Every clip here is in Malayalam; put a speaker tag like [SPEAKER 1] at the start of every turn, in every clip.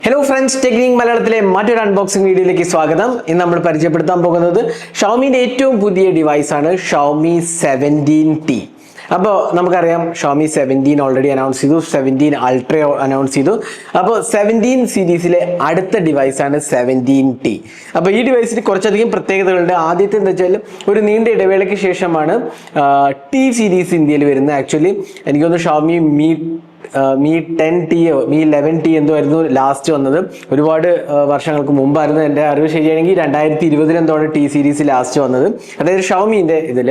[SPEAKER 1] ഹലോ ഫ്രണ്ട്സ്, ടെക്നിക് മലയാളത്തിലെ മറ്റൊരു അൺബോക്സിംഗ് വീഡിയോയിലേക്ക് സ്വാഗതം. ഇന്ന് നമ്മൾ പരിചയപ്പെടുത്താൻ പോകുന്നത് ഷവോമിയുടെ ഏറ്റവും പുതിയ ഡിവൈസാണ് ഷവോമി 17T. അപ്പോൾ നമുക്കറിയാം ഷവോമി 17 ഓൾറെഡി അനൗൺസ് ചെയ്തു, 17 അൾട്ര അനൗൺസ് ചെയ്തു. അപ്പോൾ 17 സീരീസിലെ അടുത്ത ഡിവൈസാണ് 17T. അപ്പോൾ ഈ ഡിവൈസിന് കുറച്ചധികം പ്രത്യേകതകളുണ്ട്. ആദ്യത്തെ എന്താ വെച്ചാൽ ഒരു നീണ്ട ഇടവേളയ്ക്ക് ശേഷമാണ് ടി സീരീസ് ഇന്ത്യയിൽ വരുന്നത്. ആക്ച്വലി എനിക്ക് തോന്നുന്നു Xiaomi Mi 10T Mi 11T എന്തോ ആയിരുന്നു ലാസ്റ്റ് വന്നത്. ഒരുപാട് വർഷങ്ങൾക്ക് മുമ്പായിരുന്നു. എൻ്റെ അറിവ് ശരിയാണെങ്കിൽ 2020 എന്തോടെ ടി സീരീസ് ലാസ്റ്റ് വന്നത്, അതായത് ഷവോമിൻ്റെ ഇതിൽ.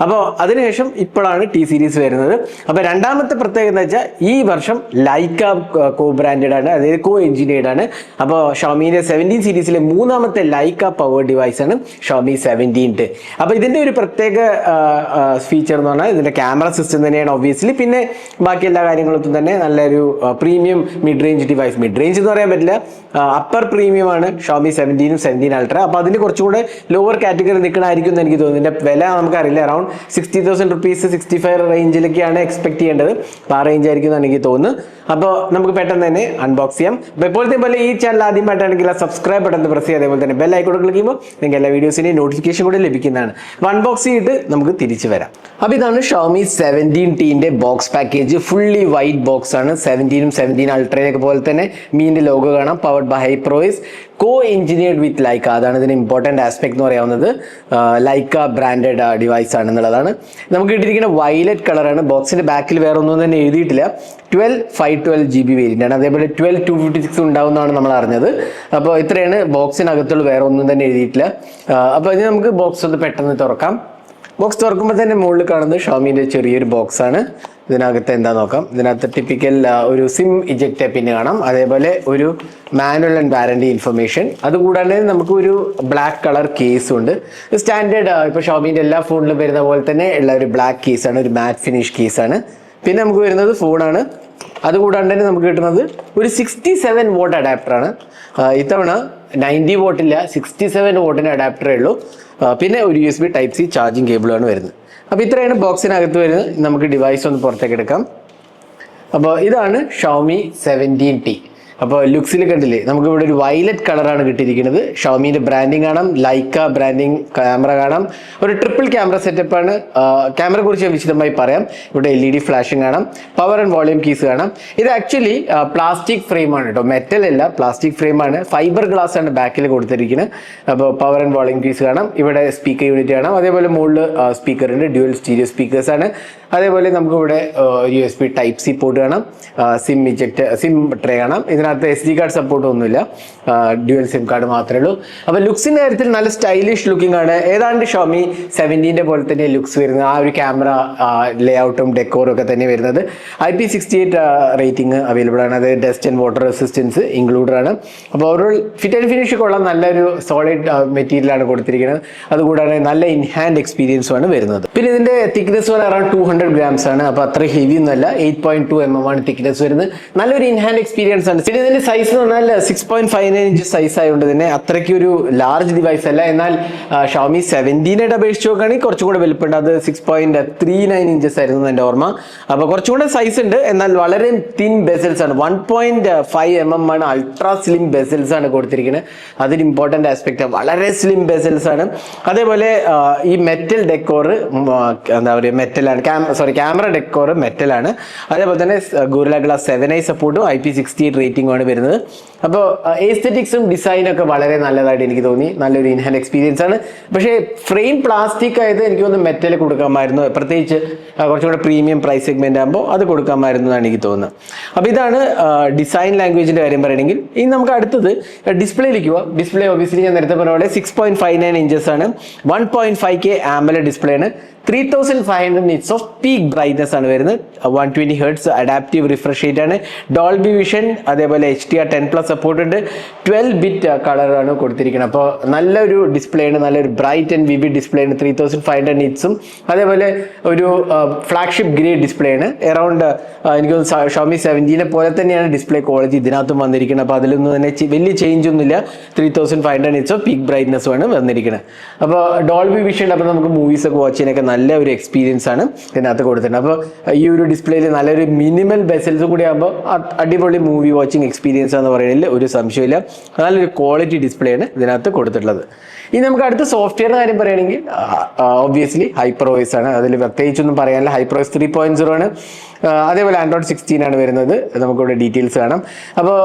[SPEAKER 1] അപ്പോൾ അതിനുശേഷം ഇപ്പോഴാണ് ടി സീരീസ് വരുന്നത്. അപ്പോൾ രണ്ടാമത്തെ പ്രത്യേകത എന്ന് വെച്ചാൽ ഈ വർഷം ലൈക്ക കോ ബ്രാൻഡഡ് ആണ്, അതായത് കോ എഞ്ചിനീയർഡ് ആണ്. അപ്പോൾ ഷവോമിയുടെ 17 സീരീസിലെ മൂന്നാമത്തെ ലൈക്ക പവർ ഡിവൈസാണ് ഷവോമി 17T. അപ്പോൾ ഇതിൻ്റെ ഒരു പ്രത്യേക ഫീച്ചർ എന്ന് പറഞ്ഞാൽ ഇതിൻ്റെ ക്യാമറ സിസ്റ്റം തന്നെയാണ് ഒബ്വിയസ്ലി. പിന്നെ ബാക്കി എല്ലാ കാര്യങ്ങളും തന്നെ നല്ലൊരു premium mid range device. Mid range എന്ന് പറയാൻ പറ്റില്ല, അപ്പർ പ്രീമിയം ആണ് ഷവോമി 17 17 അൾട്ര. അപ്പോൾ അതിന് കുറച്ചുകൂടെ ലോവർ കാറ്റഗറി നിൽക്കണമായിരിക്കും എന്ന് എനിക്ക് തോന്നുന്നു. ഇതിൻ്റെ വില നമുക്കറിയില്ല, അറൗണ്ട് 60,000 റുപ്പീസ് 65 റേഞ്ചിലേക്കാണ് എക്സ്പെക്ട് ചെയ്യേണ്ടത്. അപ്പോൾ ആ റേഞ്ച് ആയിരിക്കും എന്ന് എനിക്ക് തോന്നുന്നു. അപ്പോൾ നമുക്ക് പെട്ടെന്ന് തന്നെ അൺബോക്സ് ചെയ്യാം. അപ്പോൾ എപ്പോഴത്തെ പോലെ ഈ ചാനൽ ആദ്യമായിട്ടാണെങ്കിൽ സബ്സ്ക്രൈബ് ബട്ടൺ പ്രസ് ചെയ്യുക, അതേപോലെ തന്നെ ബെൽ ഐക്കൺ ക്ലിക്ക് ചെയ്യുമ്പോൾ നിങ്ങൾക്ക് എല്ലാ വീഡിയോസിൻ്റെയും നോട്ടിഫിക്കേഷൻ കൂടെ ലഭിക്കുന്നതാണ്. അപ്പോൾ അൺബോക്സ് ചെയ്തിട്ട് നമുക്ക് തിരിച്ചു വരാം. അപ്പോൾ ഇതാണ് ഷവോമി 17Tൻ്റെ box package. Fully white box ആണ്. 17 17 അൾട്രയൊക്കെ പോലെ തന്നെ മീൻ്റെ ലോഗോ കാണാം. Powered by HyperOS, co engineered with Leica. അതാണ് ഇതിന് ഇമ്പോർട്ടൻറ്റ് ആസ്പെക്ട് എന്ന് പറയാവുന്നത്. ലൈക്ക ബ്രാൻഡഡ് ഡിവൈസ് ആണെന്നുള്ളതാണ്. നമുക്ക് കിട്ടിയിരിക്കുന്ന വയലറ്റ് കളറാണ്. ബോക്സിൻ്റെ ബാക്കിൽ വേറെ ഒന്നും തന്നെ എഴുതിയിട്ടില്ല. 512 GB വേരിയൻ്റ് ആണ്. അതേപോലെ 12256 ഉണ്ടാവുന്നതാണ് നമ്മൾ അറിഞ്ഞത്. അപ്പോൾ ഇത്രയാണ് ബോക്സിനകത്തുള്ള, വേറെ ഒന്നും തന്നെ എഴുതിയിട്ടില്ല. അപ്പോൾ ഇനി നമുക്ക് ബോക്സ് ഒന്ന് പെട്ടെന്ന് തുറക്കാം. ബോക്സ് തുറക്കുമ്പോൾ തന്നെ മുകളിൽ കാണുന്നത് ഷവോമിൻ്റെ ചെറിയൊരു ബോക്സ് ആണ്. ഇതിനകത്ത് എന്താ നോക്കാം. ഇതിനകത്ത് ടിപ്പിക്കൽ ഒരു സിം ഇജക്റ്റ് പിന്നെ കാണാം, അതേപോലെ ഒരു മാനുവൽ ആൻഡ് വാറണ്ടി ഇൻഫർമേഷൻ. അതുകൂടാതെ നമുക്ക് ഒരു ബ്ലാക്ക് കളർ കേസും ഉണ്ട്. സ്റ്റാൻഡേർഡ് ഇപ്പോൾ ഷവോമിൻ്റെ എല്ലാ ഫോണിലും വരുന്ന പോലെ തന്നെ ഉള്ള ഒരു ബ്ലാക്ക് കേസാണ്, ഒരു മാറ്റ് ഫിനിഷ് കേസാണ്. പിന്നെ നമുക്ക് വരുന്നത് ഫോണാണ്. അതുകൂടാണ്ട് തന്നെ നമുക്ക് കിട്ടുന്നത് ഒരു 67 വാട്ട് അഡാപ്റ്ററാണ്. ഇത്തവണ 90 വാട്ടില്ല, 67 വാട്ടിൻ്റെ അഡാപ്റ്ററേ ഉള്ളൂ. പിന്നെ ഒരു USB Type-C ചാർജിങ് കേബിളാണ് വരുന്നത്. അപ്പോൾ ഇത്രയാണ് ബോക്സിനകത്ത് വരുന്നത്. നമുക്ക് ഡിവൈസ് ഒന്ന് പുറത്തേക്ക് എടുക്കാം. അപ്പോൾ ഇതാണ് ഷവോമി 17T. അപ്പോൾ ലുക്സിൽ കണ്ടില്ലേ, നമുക്ക് ഇവിടെ ഒരു വയലറ്റ് കളറാണ് കിട്ടിയിരിക്കുന്നത്. ഷവോമിൻ്റെ ബ്രാൻഡിങ് കാണാം, ലൈക്ക ബ്രാൻഡിങ്, ക്യാമറ കാണാം. ഒരു ട്രിപ്പിൾ ക്യാമറ സെറ്റപ്പാണ്. ക്യാമറ കുറിച്ച് ഞാൻ വിശദമായി പറയാം. ഇവിടെ LED ഫ്ലാഷിങ് കാണാം, പവർ ആൻഡ് വോളിയം കീസ് കാണാം. ഇത് ആക്ച്വലി പ്ലാസ്റ്റിക് ഫ്രെയിമാണ് കേട്ടോ, മെറ്റൽ അല്ല, പ്ലാസ്റ്റിക് ഫ്രെയിമാണ്. ഫൈബർ ഗ്ലാസ് ആണ് ബാക്കിൽ കൊടുത്തിരിക്കുന്നത്. അപ്പോൾ പവർ ആൻഡ് വോളിയം കീസ് കാണാം. ഇവിടെ സ്പീക്കർ യൂണിറ്റ് കാണാം. അതേപോലെ മുകളിൽ സ്പീക്കർ ഉണ്ട്, ഡ്യുവൽ സ്റ്റീരിയോ സ്പീക്കേഴ്സ് ആണ്. അതേപോലെ നമുക്ക് ഇവിടെ USB Type-C പോർട്ട് കാണാം, സിം ട്രേ കാണാം. ഇതിനകത്ത് SD കാർഡ് സപ്പോർട്ട് ഒന്നുമില്ല, ഡ്യുവൽ സിം കാർഡ് മാത്രമേ ഉള്ളൂ. അപ്പോൾ ലുക്സിൻ്റെ കാര്യത്തിൽ നല്ല സ്റ്റൈലിഷ് ലുക്കിംഗ് ആണ്. ഏതാണ്ട് ഷവോമി 17 പോലെ തന്നെ ലുക്സ് വരുന്നത്. ആ ഒരു ക്യാമറ ലേഔട്ടും ഡെക്കോറും ഒക്കെ തന്നെ വരുന്നത്. IP68 റേറ്റിംഗ് അവൈലബിൾ ആണ്. അത് dust and water resistance included ആണ്. അപ്പോൾ ഓവറോൾ ഫിറ്റ് ആൻഡ് ഫിനിഷ് കൊള്ളാം, നല്ലൊരു സോളിഡ് മെറ്റീരിയലാണ് കൊടുത്തിരിക്കുന്നത്. അതുകൂടാതെ നല്ല ഇൻ ഹാൻഡ് എക്സ്പീരിയൻസും ആണ് വരുന്നത്. പിന്നെ ഇതിൻ്റെ തിക്നെസ് പോലെ അറൗണ്ട് 200 grams ആണ്. അപ്പോൾ അത്ര ഹെവി ഒന്നുമല്ല. 8.2 mm ആണ് തിക്നെസ് വരുന്നത്. നല്ലൊരു ഇൻ ഹാൻഡ് എക്സ്പീരിയൻസ് ആണ്. പിന്നെ ഇതിന്റെ സൈസ് എന്ന് പറഞ്ഞാൽ 6.59 ഇഞ്ച് സൈസ് ആയതുകൊണ്ട് തന്നെ അത്രയ്ക്ക് ഒരു ലാർജ് ഡിവൈസ് അല്ല. എന്നാൽ ഷവോമി 17 അപേക്ഷിച്ച് നോക്കുകയാണെങ്കിൽ കുറച്ചും കൂടെ വലുപ്പമുണ്ട്. അത് 6.39 ഇഞ്ചസ് ആയിരുന്നു എൻ്റെ ഓർമ്മ. അപ്പോൾ കുറച്ചും കൂടെ സൈസ് ഉണ്ട്. എന്നാൽ വളരെ തിൻ ബെസൽസ് ആണ്. 1.5 mm ആണ്. അൾട്രാ സ്ലിം ബെസൽസ് ആണ് കൊടുത്തിരിക്കുന്നത്. അതൊരു ഇമ്പോർട്ടൻ്റ് ആസ്പെക്ട്. വളരെ സ്ലിം ബെസൽസ് ആണ്. അതേപോലെ ഈ മെറ്റൽ ഡെക്കോർ എന്താ പറയുക, മെറ്റലാണ്. Camera decor മെറ്റലാണ്. അതേപോലെ തന്നെ ഗോറില്ല ഗ്ലാസ് 7i സപ്പോർട്ടും IP68 റേറ്റിംഗും ആണ് വരുന്നത്. അപ്പോൾ എസ്തെറ്റിക്സും ഡിസൈനൊക്കെ വളരെ നല്ലതായിട്ട് എനിക്ക് തോന്നി. നല്ലൊരു ഇൻ ഹാൻഡ് എക്സ്പീരിയൻസ് ആണ്. പക്ഷേ ഫ്രെയിം പ്ലാസ്റ്റിക് ആയത് എനിക്ക് തോന്നുന്നു മെറ്റൽ കൊടുക്കാമായിരുന്നു. പ്രത്യേകിച്ച് കുറച്ചും കൂടെ പ്രീമിയം പ്രൈസ് സെഗ്മെന്റ് ആകുമ്പോൾ അത് കൊടുക്കാമായിരുന്നു എന്നാണ് എനിക്ക് തോന്നുന്നത്. അപ്പോൾ ഇതാണ് ഡിസൈൻ ലാംഗ്വേജിന്റെ കാര്യം പറയുകയാണെങ്കിൽ. ഇനി നമുക്ക് അടുത്തത് ഡിസ്പ്ലേയിലേക്ക് പോവാം. ഡിസ്പ്ലേ ഒബിയസ്ലി ഞാൻ നേരത്തെ പറഞ്ഞ പോലെ 6.59 ഇഞ്ചസ് ആണ്. 1.5K AMOLED ഡിസ്പ്ലേ ആണ്. 3500 nits ഓഫ് പീക്ക് ബ്രൈറ്റ്നസ് ആണ് വരുന്നത്. 120 Hz അഡാപ്റ്റീവ് റിഫ്രഷ് റേറ്റ് ആണ്. ഡോൾബി വിഷൻ, അതേപോലെ HDR10+ സപ്പോർട്ട് ഉണ്ട്. 12-bit കളറാണ് കൊടുത്തിരിക്കുന്നത്. അപ്പോൾ നല്ലൊരു ഡിസ്പ്ലേ ആണ്, നല്ലൊരു ബ്രൈറ്റ് ആൻഡ് വിവിഡ് ഡിസ്പ്ലേ ആണ്. 3500 nitsഉം അതേപോലെ ഒരു ഫ്ലാഗ്ഷിപ്പ് ഗ്രേഡ് ഡിസ്പ്ലേ ആണ്. അറൗണ്ട് എനിക്ക് ഷവോമി 17 പോലെ തന്നെയാണ് ഡിസ്പ്ലേ ക്വാളിറ്റി ഇതിനകത്തും വന്നിരിക്കുന്നത്. അപ്പോൾ അതിലൊന്നും തന്നെ വലിയ ചേഞ്ച് ഒന്നുമില്ല. 3500 nits ഓഫ് പീക്ക് ബ്രൈറ്റ്നസ്സും ആണ് വന്നിരിക്കുന്നത്. അപ്പോൾ ഡോൾബി വിഷൻ, അപ്പോൾ നമുക്ക് മൂവീസ് ഒക്കെ വാച്ച് ചെയ്യാനൊക്കെ നല്ല ഒരു എക്സ്പീരിയൻസ് ആണ് ഇതിനകത്ത് കൊടുത്തിട്ടുണ്ട്. അപ്പോൾ ഈ ഒരു ഡിസ്പ്ലേയിൽ നല്ലൊരു മിനിമൽ ബെസൽസ് കൂടി ആകുമ്പോൾ അടിപൊളി മൂവി വാച്ചിങ് വാച്ചിങ് എക്സ്പീരിയൻസ് എന്ന് പറയുന്നതിൽ ഒരു സംശയമില്ല. നല്ലൊരു ക്വാളിറ്റി ഡിസ്പ്ലേ ആണ് ഇതിനകത്ത് കൊടുത്തിട്ടുള്ളത്. ഇനി നമുക്ക് അടുത്ത സോഫ്റ്റ്വെയറിന്റെ കാര്യം പറയുകയാണെങ്കിൽ ഒബ്വിയസ്ലി ഹൈപ്പർവോയിസ് ആണ്. അതിൽ പ്രത്യേകിച്ചൊന്നും പറയാനില്ല. ഹൈപ്പർവോയിസ് 3.0 ആണ്. അതേപോലെ ആൻഡ്രോയിഡ് 16 ആണ് വരുന്നത്. നമുക്കിവിടെ ഡീറ്റെയിൽസ് കാണാം. അപ്പോൾ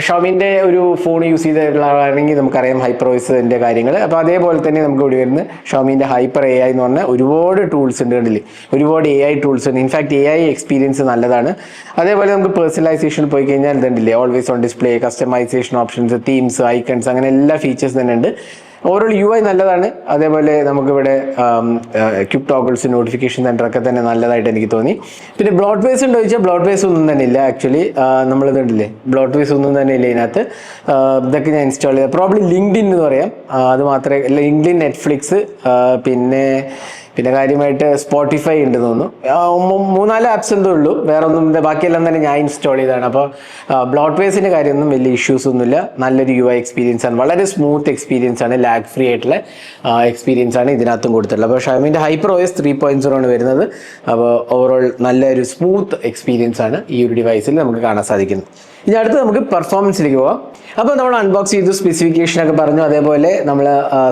[SPEAKER 1] ഷോമിൻ്റെ ഒരു ഫോൺ യൂസ് ചെയ്തിട്ടുള്ളതാണെങ്കിൽ നമുക്കറിയാം ഹൈപ്പർവോയിസിൻ്റെ കാര്യങ്ങൾ. അപ്പോൾ അതേപോലെ തന്നെ നമുക്ക് ഇവിടെ വരുന്നത് ഷോമിൻ്റെ ഹൈപ്പർ AI എന്ന് പറഞ്ഞാൽ ഒരുപാട് ടൂൾസ് ഉണ്ട് കണ്ടില്ലേ, ഒരുപാട് AI ടൂൾസ് ഉണ്ട്. ഇൻഫാക്ട് AI എക്സ്പീരിയൻസ് നല്ലതാണ്. അതേപോലെ നമുക്ക് പേഴ്സണലൈസേഷൻ പോയി കഴിഞ്ഞാൽ ഇതുണ്ടല്ലേ, always on display, customisation options, themes, icons, അങ്ങനെ എല്ലാ ഫീച്ചേഴ്സ് തന്നെ ഉണ്ട്. ഓവറോൾ UI നല്ലതാണ്. അതേപോലെ നമുക്കിവിടെ ക്യുക്ക് ടോഗിൾസ്, നോട്ടിഫിക്കേഷൻ സെൻറ്റർ ഒക്കെ തന്നെ നല്ലതായിട്ട് എനിക്ക് തോന്നി. പിന്നെ ബ്ലോട്ട് വേസ് ഉണ്ടോ ചോദിച്ചാൽ ബ്ലോട്ട് വേസ് ഒന്നും തന്നെ ഇല്ല. ആക്ച്വലി നമ്മളിതുണ്ടല്ലേ, ബ്ലോട്ട് വേസ് ഒന്നും തന്നെ ഇല്ല ഇതിനകത്ത്. ഇതൊക്കെ ഞാൻ ഇൻസ്റ്റാൾ ചെയ്തത് പ്രോബ്ലി ലിങ്ക്ഡിൻ എന്ന് പറയാം. അത് മാത്രമേ, ലിങ്ക്ഡിൻ, നെറ്റ്ഫ്ലിക്സ്, പിന്നെ കാര്യമായിട്ട് സ്പോട്ടിഫൈ ഉണ്ട് തോന്നുന്നു. 3-4 ആപ്സ് എന്തോ ഉള്ളൂ, വേറെ ഒന്നും. ബാക്കിയെല്ലാം തന്നെ ഞാൻ ഇൻസ്റ്റാൾ ചെയ്തതാണ്. അപ്പോൾ ബ്ലോട്ട് വേസിൻ്റെ കാര്യമൊന്നും വലിയ ഇഷ്യൂസ് ഒന്നുമില്ല. നല്ലൊരു UI എക്സ്പീരിയൻസ് ആണ്, വളരെ സ്മൂത്ത് എക്സ്പീരിയൻസ് ആണ്, ലാഗ് ഫ്രീ ആയിട്ടുള്ള എക്സ്പീരിയൻസ് ആണ് ഇതിനകത്തും കൊടുത്തിട്ടുള്ളത്. അപ്പോൾ ഷോമിൻ്റെ ഹൈപ്പർവോയിസ് 3.0 ആണ് വരുന്നത്. അപ്പോൾ ഓവറോൾ നല്ലൊരു സ്മൂത്ത് എക്സ്പീരിയൻസ് ആണ് ഈ ഒരു ഡിവൈസിൽ നമുക്ക് കാണാൻ സാധിക്കുന്നത്. ഇനി അടുത്ത് നമുക്ക് പെർഫോമൻസിലേക്ക് പോകാം. അപ്പോൾ നമ്മൾ അൺബോക്സ് ചെയ്തു, സ്പെസിഫിക്കേഷൻ ഒക്കെ പറഞ്ഞു. അതേപോലെ നമ്മൾ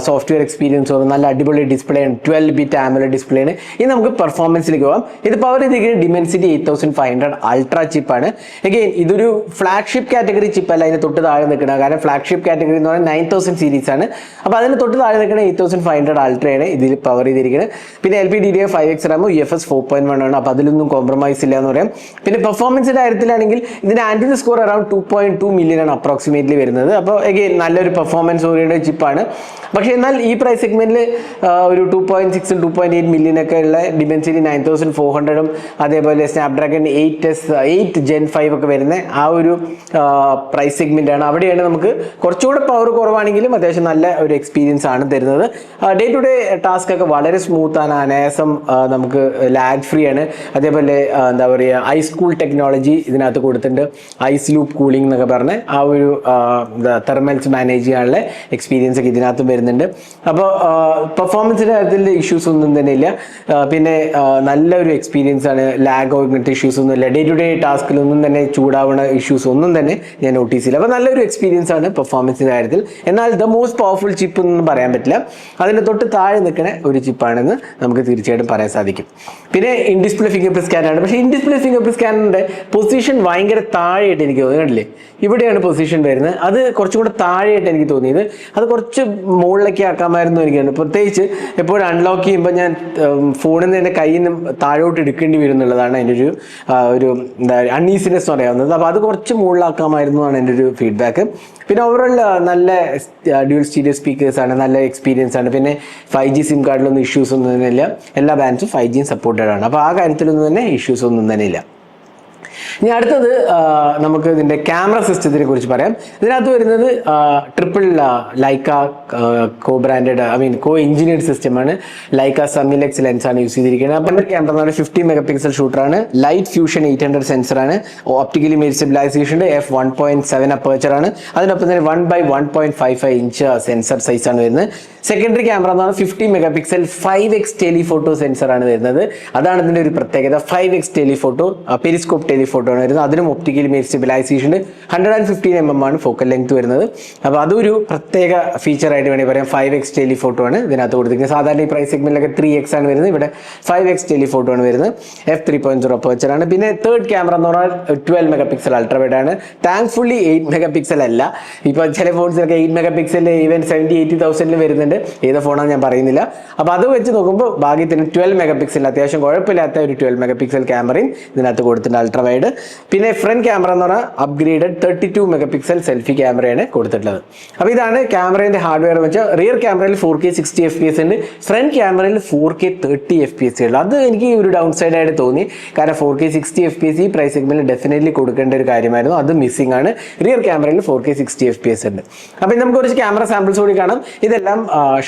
[SPEAKER 1] സോഫ്റ്റ്വെയർ എക്സ്പീരിയൻസ് പറഞ്ഞു, നല്ല അടിപൊളി ഡിസ്പ്ലേ ആണ്, 12-bit AMOLED ഡിസ്പ്ലേ ആണ്. ഇനി നമുക്ക് പെർഫോമൻസിലേക്ക് പോകാം. ഇത് പവർ ചെയ്തിരിക്കുന്നത് Dimensity 8500 അൾട്രാ ചിപ്പാണ്. അഗെയിൻ ഇതൊരു ഫ്ലാഗ്ഷിപ്പ് കാറ്റഗറി ചിപ്പ് അല്ല, അതിന് തൊട്ട് താഴെ നിൽക്കുന്നത്. കാരണം ഫ്ലാഗ്ഷിപ്പ് കാറ്റഗറി എന്ന് പറഞ്ഞാൽ 9000 സീരീസ് ആണ്. അപ്പോൾ അതിന് തൊട്ട് താഴെ നിൽക്കുന്ന 8500 അൾട്രയാണ് ഇതിൽ പവർ ചെയ്തിരിക്കുന്നത്. പിന്നെ LPDDR5X RAM, UFS 4.1 ആണ്. അപ്പോൾ അതിലൊന്നും കോംപ്രമൈസ് ഇല്ല എന്ന് പറയാം. പിന്നെ പെർഫോമൻസിന്റെ കാര്യത്തിലാണെങ്കിൽ ഇതിന്റെ ആൻഡ്രോയിഡ് സ്കോർ അറൌണ്ട് 2.2 മില്യൺ ആണ് അപ്രോക്സിമേറ്റ്ലി വരുന്നത്. അപ്പോൾ അഗെയിൻ നല്ലൊരു പെർഫോമൻസ് ഓറിയന്റഡ് ചിപ്പാണ്. പക്ഷേ എന്നാൽ ഈ പ്രൈസ് സെഗ്മെന്റിൽ ഒരു 2.6 2.8 മില്യൺ ഒക്കെ ഉള്ള Dimensity 9400 അതേപോലെ സ്നാപ്ഡ്രാഗൺ 8 Gen 5 ഒക്കെ വരുന്ന ആ ഒരു പ്രൈസ് സെഗ്മെന്റ് ആണ്. അവിടെയാണ് നമുക്ക് കുറച്ചുകൂടെ പവർ കുറവാണെങ്കിലും അത്യാവശ്യം നല്ല ഒരു എക്സ്പീരിയൻസ് ആണ് തരുന്നത്. ഡേ ടു ഡേ ടാസ്ക് ഒക്കെ വളരെ സ്മൂത്ത് ആണ്, അനായാസം നമുക്ക് ലാഗ് ഫ്രീ ആണ്. അതേപോലെ എന്താ പറയുക, ഐസ് കൂൾ ടെക്നോളജി ഇതിനകത്ത് കൊടുത്തിട്ടുണ്ട്. ഐസ് ലൂപ്പ് കൂളിംഗ് എന്നൊക്കെ പറഞ്ഞ് ആ ഒരു തെർമൽസ് മാനേജ് ചെയ്യാനുള്ള എക്സ്പീരിയൻസ് ഒക്കെ ഇതിനകത്ത് വരുന്നുണ്ട്. അപ്പോൾ പെർഫോമൻസിൻ്റെ കാര്യത്തിൽ ഇഷ്യൂസ് ഒന്നും തന്നെ ഇല്ല. പിന്നെ നല്ലൊരു എക്സ്പീരിയൻസ് ആണ്, ലാഗോ ഇങ്ങനത്തെ ഇഷ്യൂസ് ഒന്നും ഇല്ല. ഡേ ടു ഡേ ടാസ്കിലൊന്നും തന്നെ ചൂടാവുന്ന ഇഷ്യൂസ് ഒന്നും തന്നെ ഞാൻ നോട്ടീസ് ചെയ്യില്ല. അപ്പോൾ നല്ലൊരു എക്സ്പീരിയൻസ് ആണ് പെർഫോമൻസിൻ്റെ കാര്യത്തിൽ. എന്നാൽ ദ മോസ്റ്റ് പവർഫുൾ ചിപ്പ് എന്നൊന്നും പറയാൻ പറ്റില്ല. അതിൻ്റെ തൊട്ട് താഴെ നിൽക്കുന്ന ഒരു ചിപ്പാണെന്ന് നമുക്ക് തീർച്ചയായിട്ടും പറയാൻ സാധിക്കും. പിന്നെ ഇൻ ഡിസ്പ്ലേ ഫിംഗർ പ്രിന്റ് സ്കാനറാണ്. പക്ഷേ ഇൻ ഡിസ്പ്ലേ ഫിംഗർ പ്രിന്റ് സ്കാനറിൻ്റെ പൊസിഷൻ ഭയങ്കര താഴെയായിട്ട് എനിക്ക് തോന്നി. കണ്ടില്ലേ, ഇവിടെയാണ് പൊസിഷൻ വരുന്നത്. അത് കുറച്ചും കൂടെ താഴെയായിട്ട് എനിക്ക് തോന്നിയത്. അത് കുറച്ച് മുകളിലേക്ക് ആക്കാമായിരുന്നു എനിക്കാണ്. പ്രത്യേകിച്ച് എപ്പോഴും അൺലോക്ക് ചെയ്യുമ്പോൾ ഞാൻ ഫോണിൽ നിന്ന് എൻ്റെ കയ്യിൽ നിന്ന് താഴോട്ട് എടുക്കേണ്ടി വരും എന്നുള്ളതാണ് എൻ്റെ ഒരു എന്താ അൺഈസിനെസ് എന്ന് പറയാവുന്നത്. അപ്പോൾ അത് കുറച്ച് മുകളിലാക്കാമായിരുന്നു ആണ് എൻ്റെ ഒരു ഫീഡ്ബാക്ക്. പിന്നെ ഓവറോൾ നല്ല ഡ്യുവൽ സ്റ്റീരിയോ സ്പീക്കേഴ്സ് ആണ്, നല്ല എക്സ്പീരിയൻസ് ആണ്. പിന്നെ 5G സിം കാർഡിലൊന്നും ഇഷ്യൂസ് ഒന്നും തന്നെ ഇല്ല. എല്ലാ ബാൻഡ്സും 5G സപ്പോർട്ടഡ് ആണ്. അപ്പോൾ ആ കാര്യത്തിലൊന്നും തന്നെ ഇഷ്യൂസ് ഒന്നും തന്നെ ഇല്ല. ഇനി അടുത്തത് നമുക്ക് ഇതിൻ്റെ ക്യാമറ സിസ്റ്റത്തിനെ കുറിച്ച് പറയാം. ഇതിനകത്ത് വരുന്നത് ട്രിപ്പിൾ ലൈക്ക കോ ബ്രാൻഡഡ് കോ എഞ്ചിനീയർഡ് സിസ്റ്റമാണ്. ലൈക്ക സമ്മിലെക്സ് ലെൻസാണ് യൂസ് ചെയ്തിരിക്കുന്നത്. അപ്പം ക്യാമറ എന്ന് പറഞ്ഞാൽ 50 MP ഷൂട്ടറാണ്. ലൈറ്റ് ഫ്യൂഷൻ 800 സെൻസറാണ്. ഓപ്റ്റിക്കലി ഇമേജ് സ്റ്റെബിലൈസേഷൻ്റെ f1.7 അപ്പേച്ചറാണ്. അതിനൊപ്പം തന്നെ 1/1.55 ഇഞ്ച് സെൻസർ സൈസാണ് വരുന്നത്. സെക്കൻഡറി ക്യാമറ എന്ന് പറഞ്ഞാൽ 50 MP 5x ടെലിഫോട്ടോ സെൻസറാണ് വരുന്നത്. അതാണ് ഇതിൻ്റെ ഒരു പ്രത്യേകത. 5x ടെലിഫോട്ടോ, പെരിസ്കോപ്പ് ടെലിഫോട്ടോ ആണ് വരുന്നത്. അതിനും ഒപ്റ്റിക്കൽ ഇമേജ് സ്റ്റെബിലൈസേഷൻ 115 mm ആണ് ഫോക്കൽ ലെങ്ത് വരുന്നത്. അപ്പോൾ അതൊരു പ്രത്യേക ഫീച്ചറായിട്ട് വേണമെങ്കിൽ പറയാം. 5x ടെലിഫോട്ടോ ആണ് ഇതിനകത്ത് കൊടുത്തിരിക്കുന്നത്. സാധാരണ ഈ പ്രൈസ് സെഗ്മെന്റിലൊക്കെ 3x ആണ് വരുന്നത്. ഇവിടെ 5x ടെലിഫോട്ടോ ആണ് വരുന്നത്. f3.0 അപ്പേച്ചറാണ്. പിന്നെ തേർഡ് ക്യാമറ എന്ന് പറഞ്ഞാൽ 12 MP അൾട്രാവൈഡ് ആണ്. താങ്ക്ഫുള്ളി 8 MP അല്ല. ഇപ്പോൾ ചില ഫോൺസിലൊക്കെ 8 MP ഈവൻ 70,000-80,000 വരുന്നുണ്ട്. ഏത് ഫോണാണ് ഞാൻ പറയുന്നില്ല. അപ്പോൾ അത് വെച്ച് നോക്കുമ്പോൾ ഭാഗ്യത്തിന് 12 MP അത്യാവശ്യം കുഴപ്പമില്ലാത്ത ഒരു 12 MP ക്യാമറയും ഇതിനകത്ത് കൊടുത്തിട്ടുണ്ട് അൾട്രാവൈഡ്. പിന്നെ ഫ്രണ്ട് ക്യാമറ എന്ന് പറഞ്ഞാൽ അപ്ഗ്രേഡഡ് 32 MP സെൽഫി ക്യാമറയാണ് കൊടുത്തിട്ടുള്ളത്. അപ്പോൾ ഇതാണ് ക്യാമറേൻ്റെ ഹാർഡ്വെയർ വെച്ചാൽ. റിയർ ക്യാമറയിൽ 4K 60 FPS ഉണ്ട്. ഫ്രണ്ട് ക്യാമറയിൽ 4K 30 FPS ഉള്ളു. അത് എനിക്ക് ഒരു ഡൗൺ സൈഡായിട്ട് തോന്നി. കാരണം 4K 60 FPS ഈ പ്രൈസ് സെഗ്മെന്റിൽ ഡെഫിനറ്റ്ലി കൊടുക്കേണ്ട ഒരു കാര്യമായിരുന്നു. അത് മിസ്സിംഗ് ആണ്. റിയർ ക്യാമറയിൽ 4K 60 FPS ഉണ്ട്. അപ്പോൾ നമുക്ക് കുറച്ച് ക്യാമറ സാമ്പിൾസ് കൂടി കാണാം. ഇതെല്ലാം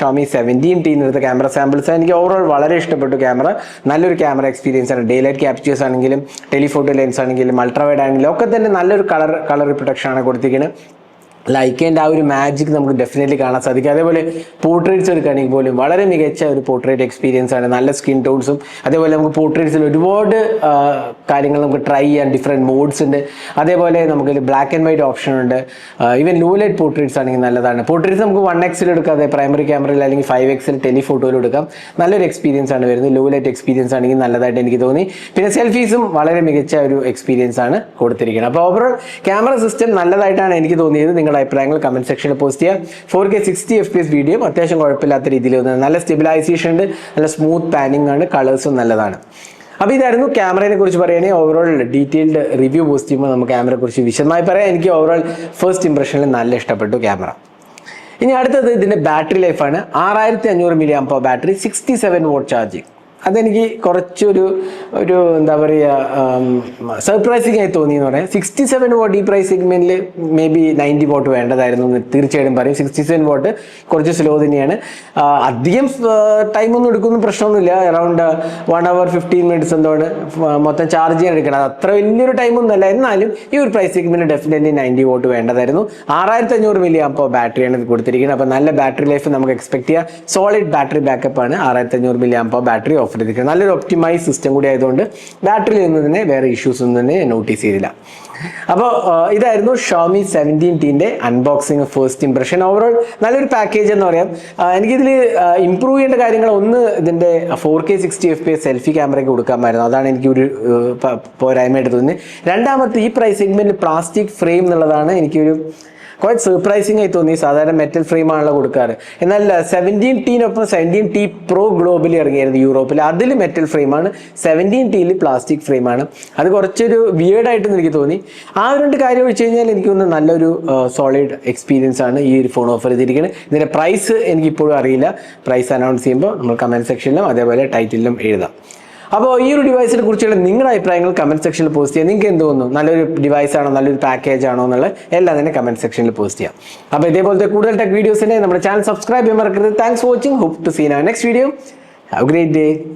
[SPEAKER 1] ഷോമി 17T എടുത്ത ക്യാമറ സാമ്പിൾസ്. എനിക്ക് ഓവറോൾ വളരെ ഇഷ്ടപ്പെട്ടു ക്യാമറ. നല്ലൊരു ക്യാമറ എക്സ്പീരിയൻസ് ആണ്. ഡേ ലൈറ്റ് ക്യാപ്ചേഴ്സ് ആണെങ്കിലും ടെലിഫോട്ടോ ലെൻസ് ആണെങ്കിലും അൾട്രാവൈഡ് ആണെങ്കിലും ഒക്കെ തന്നെ നല്ലൊരു കളർ റിപ്രൊഡക്ഷൻ ആണ് കൊടുത്തിരിക്കുന്നത്. ലൈക്കേൻ്റെ ആ ഒരു മാജിക് നമുക്ക് ഡെഫിനറ്റ്ലി കാണാൻ സാധിക്കും. അതേപോലെ പോർട്രേറ്റ്സ് എടുക്കുകയാണെങ്കിൽ പോലും വളരെ മികച്ച ഒരു പോർട്രേറ്റ് എക്സ്പീരിയൻസ് ആണ്. നല്ല സ്കിൻ ടോൺസും അതേപോലെ നമുക്ക് പോർട്രേറ്റ്സിൽ ഒരുപാട് കാര്യങ്ങൾ നമുക്ക് ട്രൈ ചെയ്യാൻ ഡിഫറെൻറ്റ് മോഡ്സ് ഉണ്ട്. അതേപോലെ നമുക്ക് ബ്ലാക്ക് ആൻഡ് വൈറ്റ് ഓപ്ഷൻ ഉണ്ട്. ഈവൻ ലോ ലൈറ്റ് പോർട്രേറ്റ്സ് ആണെങ്കിൽ നല്ലതാണ്. പോർട്രേറ്റ്സ് നമുക്ക് 1x എടുക്കാം, അതെ പ്രൈമറി ക്യാമറയിൽ അല്ലെങ്കിൽ 5x ടെലിഫോട്ടോയിൽ എടുക്കാം. നല്ലൊരു എക്സ്പീരിയൻസ് ആണ് വരുന്നത്. ലോ ലൈറ്റ് എക്സ്പീരിയൻസ് ആണെങ്കിൽ നല്ലതായിട്ട് എനിക്ക് തോന്നി. പിന്നെ സെൽഫീസും വളരെ മികച്ച ഒരു എക്സ്പീരിയൻസ് ആണ് കൊടുത്തിരിക്കുന്നത്. അപ്പോൾ ഓവറോൾ ക്യാമറ സിസ്റ്റം നല്ലതായിട്ടാണ് എനിക്ക് തോന്നിയത്. നിങ്ങളുടെ അഭിപ്രായങ്ങൾ കമന്റ് സെക്ഷനിൽ പോസ്റ്റ് ചെയ്യുക. 4K 60 FPS വീഡിയോ അത്യാവശ്യം കുഴപ്പമില്ലാത്ത രീതിയിൽ വന്നത്. നല്ല സ്റ്റെബിലൈസേഷൻ ഉണ്ട്, നല്ല സ്മൂത്ത് പാനിങ് ആണ്, കളേഴ്സും നല്ലതാണ്. അപ്പോൾ ഇതായിരുന്നു ക്യാമറയെ കുറിച്ച് പറയുകയാണെങ്കിൽ ഓവറോൾ ഡീറ്റെയിൽഡ് റിവ്യൂ പോസ്റ്റ് ചെയ്യുമ്പോൾ നമുക്ക് ക്യാമറയെ കുറിച്ച് വിശദമായി പറയാം. എനിക്ക് ഓവറോൾ ഫസ്റ്റ് ഇംപ്രഷനിൽ നല്ല ഇഷ്ടപ്പെട്ടു ക്യാമറ. ഇനി അടുത്തത് ഇതിൻ്റെ ബാറ്ററി ലൈഫാണ്. 6500 mAh ബാറ്ററി, 67 watt ചാർജിങ്. അതെനിക്ക് കുറച്ചൊരു എന്താ പറയുക സർപ്രൈസിങ് ആയി തോന്നി എന്ന് പറയാം. 67 watt ഈ പ്രൈസ് സെഗ്മെന്റിൽ മേ ബി 90 watt വേണ്ടതായിരുന്നു എന്ന് തീർച്ചയായിട്ടും പറയും. 67 watt കുറച്ച് സ്ലോ തന്നെയാണ്. അധികം ടൈമൊന്നും എടുക്കുന്ന പ്രശ്നമൊന്നുമില്ല. അറൗണ്ട് 1 hour 15 minutes എന്താണ് മൊത്തം ചാർജ് ചെയ്യാൻ എടുക്കണം. അത് അത്ര വലിയൊരു ടൈമൊന്നും അല്ല. എന്നാലും ഈ ഒരു പ്രൈസ് സെഗ്മെന്റിൽ ഡെഫിനറ്റ്ലി 90 watt വേണ്ടതായിരുന്നു. 6500 mAh ബാറ്ററിയാണ് ഇത് കൊടുത്തിരിക്കുന്നത്. അപ്പോൾ നല്ല ബാറ്ററി ലൈഫ് നമുക്ക് എക്സ്പെക്ട് ചെയ്യാം. സോളിഡ് ബാറ്ററി ബാക്കപ്പ് ആണ് 6500 mAh ബാറ്ററി ഓഫർ ചെയ്തിരിക്കുന്നത്. നല്ലൊരു ഒപ്റ്റിമൈസ് സിസ്റ്റം കൂടി ആയതുകൊണ്ട് ബാറ്ററിയിൽ നിന്ന് തന്നെ വേറെ ഇഷ്യൂസ് ഒന്നും തന്നെ നോട്ടീസ് ചെയ്തില്ല. അപ്പോൾ ഇതായിരുന്നു Xiaomi 17T unboxing first impression. Overall നല്ലൊരു പാക്കേജ് എന്ന് പറയാം. എനിക്കിതിൽ ഇംപ്രൂവ് ചെയ്യേണ്ട കാര്യങ്ങൾ, ഒന്ന് ഇതിൻ്റെ 4K 60 FPS സെൽഫി ക്യാമറയ്ക്ക് കൊടുക്കാമായിരുന്നു. അതാണ് എനിക്ക് ഒരു പോരായ്മയായിട്ട് തോന്നുന്നത്. രണ്ടാമത്തെ ഈ പ്രൈസ് സെഗ്മെന്റിൽ പ്ലാസ്റ്റിക് ഫ്രെയിം എന്നുള്ളതാണ് എനിക്കൊരു കുറച്ച് സർപ്രൈസിംഗ് ആയി തോന്നി. സാധാരണ മെറ്റൽ ഫ്രെയിം ആണല്ലോ കൊടുക്കാറ്. എന്നാൽ 17T-നൊപ്പം 17T Pro ഗ്ലോബലി ഇറങ്ങിയായിരുന്നു യൂറോപ്പിൽ. അതിൽ മെറ്റൽ ഫ്രെയിമാണ്, 17T-ൽ പ്ലാസ്റ്റിക് ഫ്രെയിമാണ്. അത് കുറച്ചൊരു വിയേർഡായിട്ടെന്ന് എനിക്ക് തോന്നി. ആ രണ്ട് കാര്യം വെച്ച് കഴിഞ്ഞാൽ എനിക്ക് തോന്നുന്നു നല്ലൊരു സോളിഡ് എക്സ്പീരിയൻസ് ആണ് ഈ ഒരു ഫോൺ ഓഫർ ചെയ്തിരിക്കുന്നത്. ഇതിൻ്റെ പ്രൈസ് എനിക്കിപ്പോഴും അറിയില്ല. പ്രൈസ് അനൗൺസ് ചെയ്യുമ്പോൾ നമ്മൾ കമൻറ്റ് സെക്ഷനിലും അതേപോലെ ടൈറ്റിലും എഴുതാം. അപ്പോൾ ഈ ഒരു ഡിവൈസിനെ കുറിച്ചുള്ള നിങ്ങളുടെ അഭിപ്രായങ്ങൾ കമന്റ് സെക്ഷനിൽ പോസ്റ്റ് ചെയ്യാം. നിങ്ങൾക്ക് എന്ത് തോന്നുന്നു? നല്ലൊരു ഡിവൈസ് ആണോ, നല്ലൊരു പാക്കേജ് ആണോ എന്നുള്ള എല്ലാം തന്നെ കമന്റ് സെക്ഷനിൽ പോസ്റ്റ് ചെയ്യാം. അപ്പോൾ ഇതേപോലത്തെ കൂടുതൽ ടെക് വീഡിയോസിനെ നമ്മുടെ ചാനൽ സബ്സ്ക്രൈബ് ചെയ്യാൻ മറക്കരുത്. Thanks for watching. Hope to see next video. Have a great day.